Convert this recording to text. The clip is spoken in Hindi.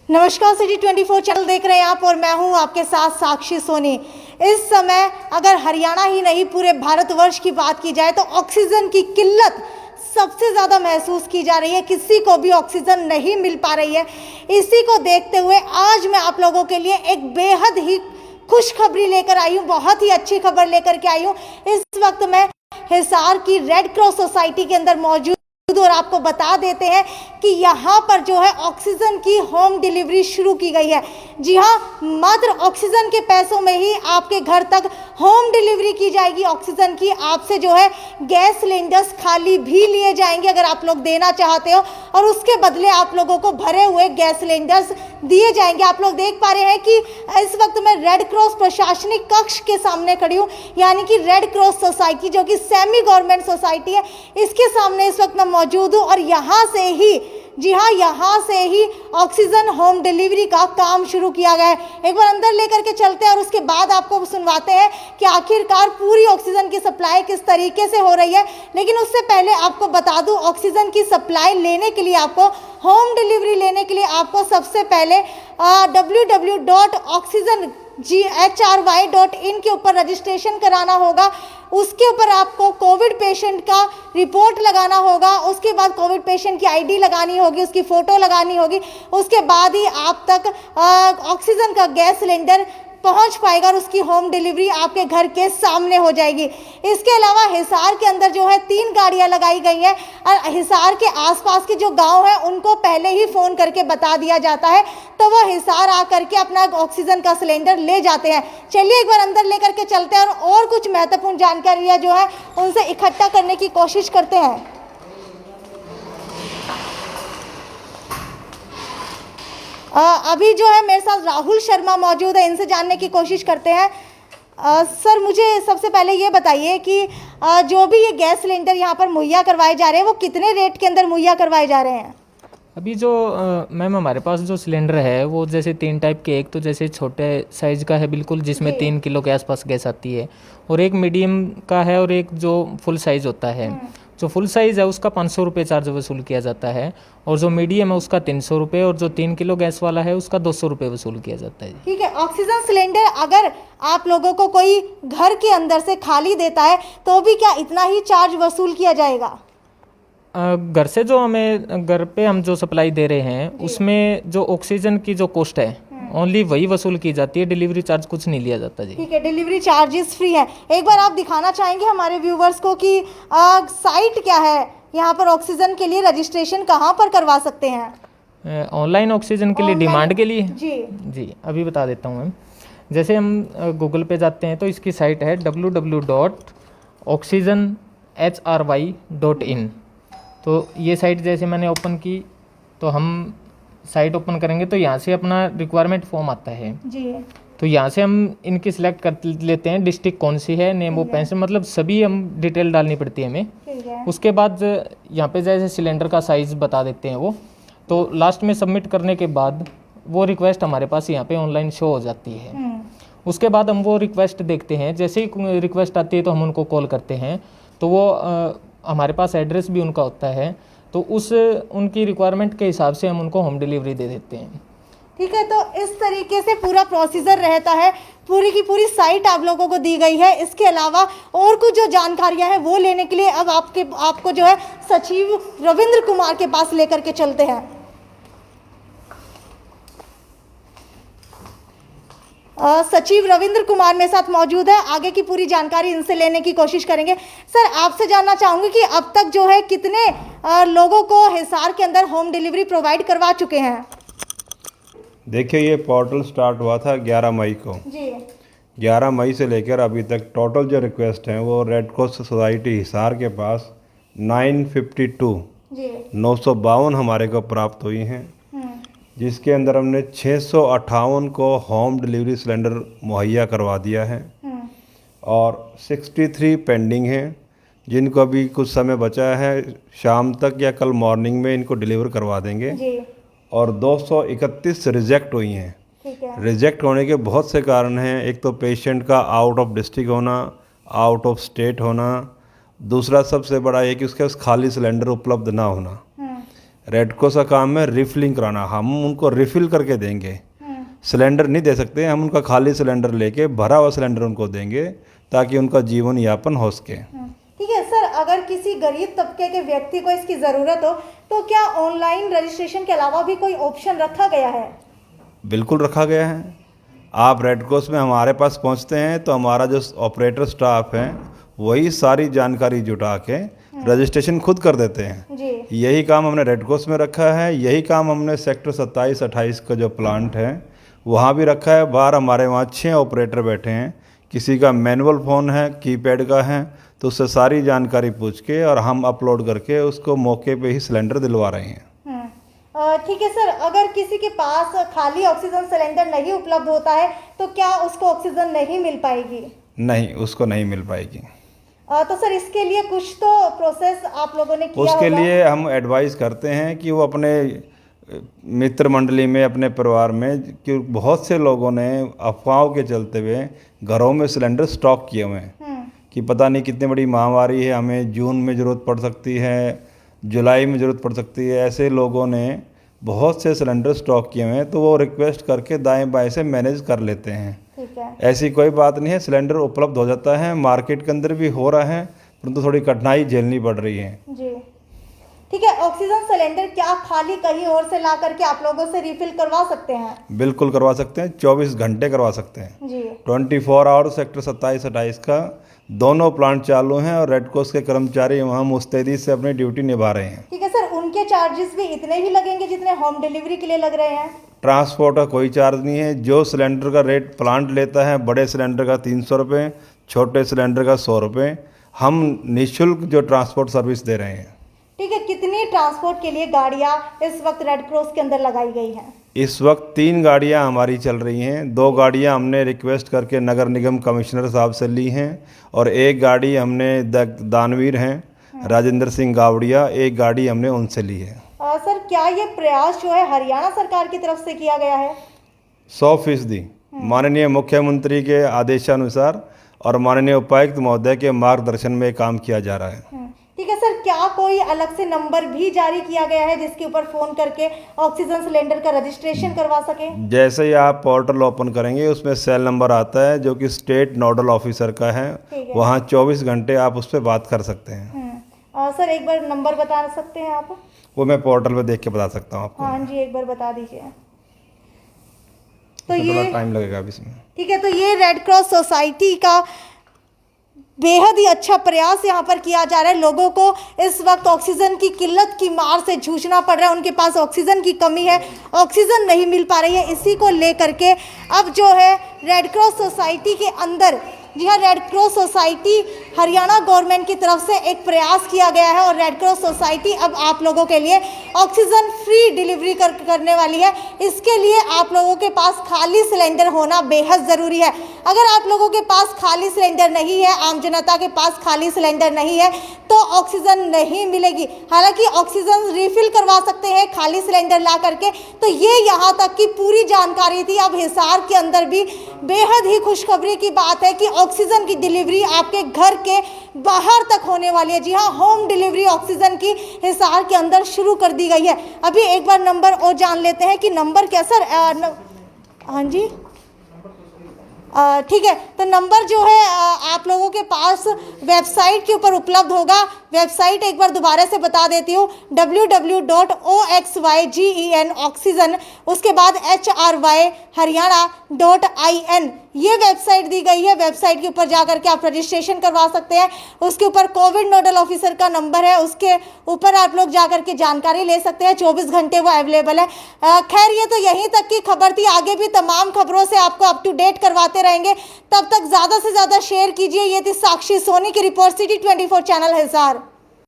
नमस्कार, सिटी 24 चैनल देख रहे हैं आप और मैं हूं आपके साथ साक्षी सोनी। इस समय अगर हरियाणा ही नहीं पूरे भारतवर्ष की बात की जाए तो ऑक्सीजन की किल्लत सबसे ज़्यादा महसूस की जा रही है। किसी को भी ऑक्सीजन नहीं मिल पा रही है। इसी को देखते हुए आज मैं आप लोगों के लिए एक बेहद ही खुशखबरी लेकर आई हूँ, बहुत ही अच्छी खबर लेकर के आई हूँ। इस वक्त मैं हिसार की रेड क्रॉस सोसाइटी के अंदर मौजूद और आपको बता देते हैं कि यहाँ पर जो है ऑक्सीजन की होम डिलीवरी शुरू की गई है। जी हाँ, मात्र ऑक्सीजन के पैसों में ही आपके घर तक होम डिलीवरी की जाएगी ऑक्सीजन की। आपसे जो है गैस सिलेंडर्स खाली भी लिए जाएंगे अगर आप लोग देना चाहते हो, और उसके बदले आप लोगों को भरे हुए गैस सिलेंडर्स दिए जाएंगे। आप लोग देख पा रहे हैं कि इस वक्त मैं रेड क्रॉस प्रशासनिक कक्ष के सामने खड़ी हूँ, यानी कि रेड क्रॉस सोसाइटी जो कि सेमी गवर्नमेंट सोसाइटी है, इसके सामने इस वक्त मैं मौजूद हूँ। और यहाँ से ही, जी हाँ, यहाँ से ही ऑक्सीजन होम डिलीवरी का काम शुरू किया गया है। एक बार अंदर लेकर के चलते हैं और उसके बाद आपको सुनवाते हैं कि आखिरकार पूरी ऑक्सीजन की सप्लाई किस तरीके से हो रही है। लेकिन उससे पहले आपको बता दूं, ऑक्सीजन की सप्लाई लेने के लिए, आपको होम डिलीवरी लेने के लिए आपको सबसे पहले www.oxygen.hry.in के ऊपर रजिस्ट्रेशन कराना होगा। उसके ऊपर आपको कोविड पेशेंट का रिपोर्ट लगाना होगा। उसके बाद कोविड पेशेंट की आईडी लगानी होगी, उसकी फ़ोटो लगानी होगी। उसके बाद ही आप तक ऑक्सीजन का गैस सिलेंडर पहुंच पाएगा और उसकी होम डिलीवरी आपके घर के सामने हो जाएगी। इसके अलावा हिसार के अंदर जो है 3 गाड़ियां लगाई गई हैं और हिसार के आसपास के जो गांव हैं उनको पहले ही फ़ोन करके बता दिया जाता है, तो वह हिसार आकर के अपना ऑक्सीजन का सिलेंडर ले जाते हैं। चलिए एक बार अंदर लेकर के चलते हैं और कुछ महत्वपूर्ण जानकारियाँ जो है उनसे इकट्ठा करने की कोशिश करते हैं। अभी जो है मेरे साथ राहुल शर्मा मौजूद है, इनसे जानने की कोशिश करते हैं। सर, मुझे सबसे पहले ये बताइए कि जो भी ये गैस सिलेंडर यहाँ पर मुहैया करवाए जा रहे हैं वो कितने रेट के अंदर मुहैया करवाए जा रहे हैं? अभी जो मैम हमारे पास जो सिलेंडर है वो जैसे 3 टाइप के, एक तो जैसे छोटे साइज़ का है बिल्कुल, जिसमें 3 किलो के आसपास गैस आती है, और एक मीडियम का है, और एक जो फुल साइज़ होता है। जो फुल साइज़ है उसका 500 रुपये चार्ज वसूल किया जाता है, और जो मीडियम है उसका 300 रुपये, और जो 3 किलो गैस वाला है उसका 200 रुपये वसूल किया जाता है। ठीक है। ऑक्सीजन सिलेंडर अगर आप लोगों को कोई घर के अंदर से खाली देता है तो भी क्या इतना ही चार्ज वसूल किया जाएगा? घर से जो हमें, घर पे हम जो सप्लाई दे रहे हैं उसमें जो ऑक्सीजन की जो कॉस्ट है ओनली वही वसूल की जाती है, डिलीवरी चार्ज कुछ नहीं लिया जाता जी। ठीक है, डिलीवरी चार्जेस फ्री है। एक बार आप दिखाना चाहेंगे हमारे व्यूवर्स को कि साइट क्या है, यहाँ पर ऑक्सीजन के लिए रजिस्ट्रेशन कहाँ पर करवा सकते हैं? ऑनलाइन ऑक्सीजन के लिए डिमांड के लिए जी अभी बता देता हूँ मैम। जैसे हम गूगल पे जाते हैं तो इसकी साइट है www.oxygenhry.in। तो ये साइट जैसे मैंने ओपन की तो हम साइट ओपन करेंगे तो यहाँ से अपना रिक्वायरमेंट फॉर्म आता है जी। तो यहाँ से हम इनकी सिलेक्ट कर लेते हैं, डिस्ट्रिक्ट कौन सी है, नेम ऑफ पेंशन, मतलब सभी हम डिटेल डालनी पड़ती है हमें। उसके बाद यहाँ पे जैसे सिलेंडर का साइज़ बता देते हैं वो, तो लास्ट में सबमिट करने के बाद वो रिक्वेस्ट हमारे पास यहाँ पे ऑनलाइन शो हो जाती है। उसके बाद हम वो रिक्वेस्ट देखते हैं, जैसे ही रिक्वेस्ट आती है तो हम उनको कॉल करते हैं, तो वो हमारे पास एड्रेस भी उनका होता है, तो उनकी रिक्वायरमेंट के हिसाब से हम उनको होम डिलीवरी दे देते हैं। ठीक है, तो इस तरीके से पूरा प्रोसीजर रहता है। पूरी की पूरी साइट आप लोगों को दी गई है। इसके अलावा और कुछ जो जानकारियां हैं वो लेने के लिए अब आपको जो है सचिव रविंद्र कुमार के पास लेकर के चलते हैं। सचिव रविंद्र कुमार मेरे साथ मौजूद है, आगे की पूरी जानकारी इनसे लेने की कोशिश करेंगे। सर, आपसे जानना चाहूँगी कि अब तक जो है कितने लोगों को हिसार के अंदर होम डिलीवरी प्रोवाइड करवा चुके हैं? देखिए, ये पोर्टल स्टार्ट हुआ था 11 मई को जी। 11 मई से लेकर अभी तक टोटल जो रिक्वेस्ट हैं वो रेड क्रॉस सोसाइटी हिसार के पास 952 हमारे को प्राप्त हुई हैं, जिसके अंदर हमने 658 को होम डिलीवरी सिलेंडर मुहैया करवा दिया है, और 63 पेंडिंग हैं जिनको अभी कुछ समय बचा है, शाम तक या कल मॉर्निंग में इनको डिलीवर करवा देंगे जी। और 231 रिजेक्ट हुई हैं। रिजेक्ट होने के बहुत से कारण हैं। एक तो पेशेंट का आउट ऑफ डिस्ट्रिक्ट होना, आउट ऑफ स्टेट होना, दूसरा सबसे बड़ा ये कि उसके पास खाली सिलेंडर उपलब्ध ना होना। रेड क्रॉस का काम है रिफिलिंग कराना, हम उनको रिफिल करके देंगे, सिलेंडर नहीं दे सकते, हम उनका खाली सिलेंडर लेके भरा हुआ सिलेंडर उनको देंगे ताकि उनका जीवन यापन हो सके। ठीक है सर, अगर किसी गरीब तबके के व्यक्ति को इसकी ज़रूरत हो तो क्या ऑनलाइन रजिस्ट्रेशन के अलावा भी कोई ऑप्शन रखा गया है? बिल्कुल रखा गया है। आप रेड क्रॉस में हमारे पास पहुंचते हैं तो हमारा जो ऑपरेटर स्टाफ है वही सारी जानकारी जुटा के रजिस्ट्रेशन खुद कर देते हैं जी। यही काम हमने रेड क्रॉस में रखा है, यही काम हमने सेक्टर 27-28 का जो प्लांट है वहाँ भी रखा है। बाहर हमारे वहाँ 6 ऑपरेटर बैठे हैं, किसी का मैनुअल फ़ोन है, कीपैड का है, तो उससे सारी जानकारी पूछ के और हम अपलोड करके उसको मौके पे ही सिलेंडर दिलवा रहे हैं। ठीक है सर, अगर किसी के पास खाली ऑक्सीजन सिलेंडर नहीं उपलब्ध होता है तो क्या उसको ऑक्सीजन नहीं मिल पाएगी? नहीं, उसको नहीं मिल पाएगी। तो सर इसके लिए कुछ तो प्रोसेस आप लोगों ने किया उसके होगा? लिए हम एडवाइस करते हैं कि वो अपने मित्र मंडली में, अपने परिवार में, कि बहुत से लोगों ने अफवाहों के चलते हुए घरों में सिलेंडर स्टॉक किए हुए हैं कि पता नहीं कितनी बड़ी महामारी है, हमें जून में ज़रूरत पड़ सकती है, जुलाई में ज़रूरत पड़ सकती है। ऐसे लोगों ने बहुत से सिलेंडर स्टॉक किए हुए हैं, तो वो रिक्वेस्ट करके दाएं बाएं से मैनेज कर लेते हैं। ठीक है। ऐसी कोई बात नहीं है, सिलेंडर उपलब्ध हो जाता है, मार्केट के अंदर भी हो रहा है, परंतु थोड़ी कठिनाई झेलनी पड़ रही है। जी ठीक है। ऑक्सीजन सिलेंडर क्या खाली कहीं और से ला करके आप लोगों से रिफिल करवा सकते हैं? बिल्कुल करवा सकते हैं, 24 घंटे करवा सकते हैं जी। 24 आवर सेक्टर 27-28 का दोनों प्लांट चालू हैं और रेड क्रॉस के कर्मचारी वहाँ मुस्तैदी से अपनी ड्यूटी निभा रहे हैं। ठीक है सर, उनके चार्जेस भी इतने ही लगेंगे जितने होम डिलीवरी के लिए लग रहे हैं? ट्रांसपोर्ट का कोई चार्ज नहीं है, जो सिलेंडर का रेट प्लांट लेता है, बड़े सिलेंडर का 300 रुपये, छोटे सिलेंडर का 100 रुपये, हम निःशुल्क जो ट्रांसपोर्ट सर्विस दे रहे हैं। ठीक है। कितनी ट्रांसपोर्ट के लिए गाड़ियाँ इस वक्त रेड क्रॉस के अंदर लगाई गई हैं? इस वक्त 3 गाड़ियां हमारी चल रही हैं, 2 गाड़ियां हमने रिक्वेस्ट करके नगर निगम कमिश्नर साहब से ली हैं और 1 गाड़ी हमने दानवीर हैं राजेंद्र सिंह गावड़िया, 1 गाड़ी हमने उनसे ली है। सर क्या ये प्रयास जो है हरियाणा सरकार की तरफ से किया गया है? 100% माननीय मुख्यमंत्री के आदेशानुसार और माननीय उपायुक्त महोदय के मार्गदर्शन में काम किया जा रहा है। ठीक है सर, क्या कोई अलग से नंबर भी जारी किया गया है जिसके ऊपर फ़ोन करके ऑक्सीजन सिलेंडर का रजिस्ट्रेशन करवा सके? जैसे ही आप पोर्टल ओपन करेंगे उसमें सेल नंबर आता है जो कि स्टेट नोडल ऑफिसर का है, वहाँ 24 घंटे आप उस पर बात कर सकते हैं। सर एक बार नंबर बता सकते हैं आप? वो मैं पोर्टल पे देख के बता सकता हूँ आपको। हाँ जी, एक बार बता दीजिए। तो थोड़ा ये टाइम लगेगा अभी इसमें। ठीक है, तो ये रेड क्रॉस सोसाइटी का बेहद ही अच्छा प्रयास यहाँ पर किया जा रहा है। लोगों को इस वक्त ऑक्सीजन की किल्लत की मार से जूझना पड़ रहा है, उनके पास ऑक्सीजन की कमी है, ऑक्सीजन नहीं मिल पा रही है। इसी को लेकर के अब जो है रेड क्रॉस सोसाइटी के अंदर, जी हाँ, red cross society Haryana government की तरफ से एक प्रयास किया गया है और रेड क्रॉस सोसाइटी अब आप लोगों के लिए ऑक्सीजन फ्री डिलीवरी करने वाली है। इसके लिए आप लोगों के पास खाली सिलेंडर होना बेहद ज़रूरी है। अगर आप लोगों के पास खाली सिलेंडर नहीं है, आम जनता के पास खाली सिलेंडर नहीं है, तो ऑक्सीजन नहीं मिलेगी। हालांकि ऑक्सीजन रिफिल करवा सकते हैं खाली सिलेंडर ला करके। तो ये यहाँ तक की पूरी जानकारी थी। अब हिसार के अंदर भी बेहद ही खुशखबरी की बात है कि ऑक्सीजन की डिलीवरी आपके घर के बाहर तक होने वाली है। जी हाँ, होम डिलीवरी ऑक्सीजन की हिसार के अंदर शुरू कर दी गई है। अभी एक बार नंबर और जान लेते हैं कि नंबर क्या सर? हाँ जी, ठीक है। तो नंबर जो है आप लोगों के पास वेबसाइट के ऊपर उपलब्ध होगा। वेबसाइट एक बार दोबारा से बता देती हूँ, www.oxygen ऑक्सीजन, उसके बाद HRY-Haryana.in, ये वेबसाइट दी गई है। वेबसाइट के ऊपर जाकर के आप रजिस्ट्रेशन करवा सकते हैं। उसके ऊपर कोविड नोडल ऑफिसर का नंबर है, उसके ऊपर आप लोग जाकर के जानकारी ले सकते हैं। 24 घंटे वो अवेलेबल है। खैर ये तो यहीं तक की खबर थी, आगे भी तमाम खबरों से आपको अप टू डेट करवाते रहेंगे। तब तक ज़्यादा से ज़्यादा शेयर कीजिए। ये थी साक्षी सोनी की रिपोर्ट, सिटी 24 चैनल हिसार।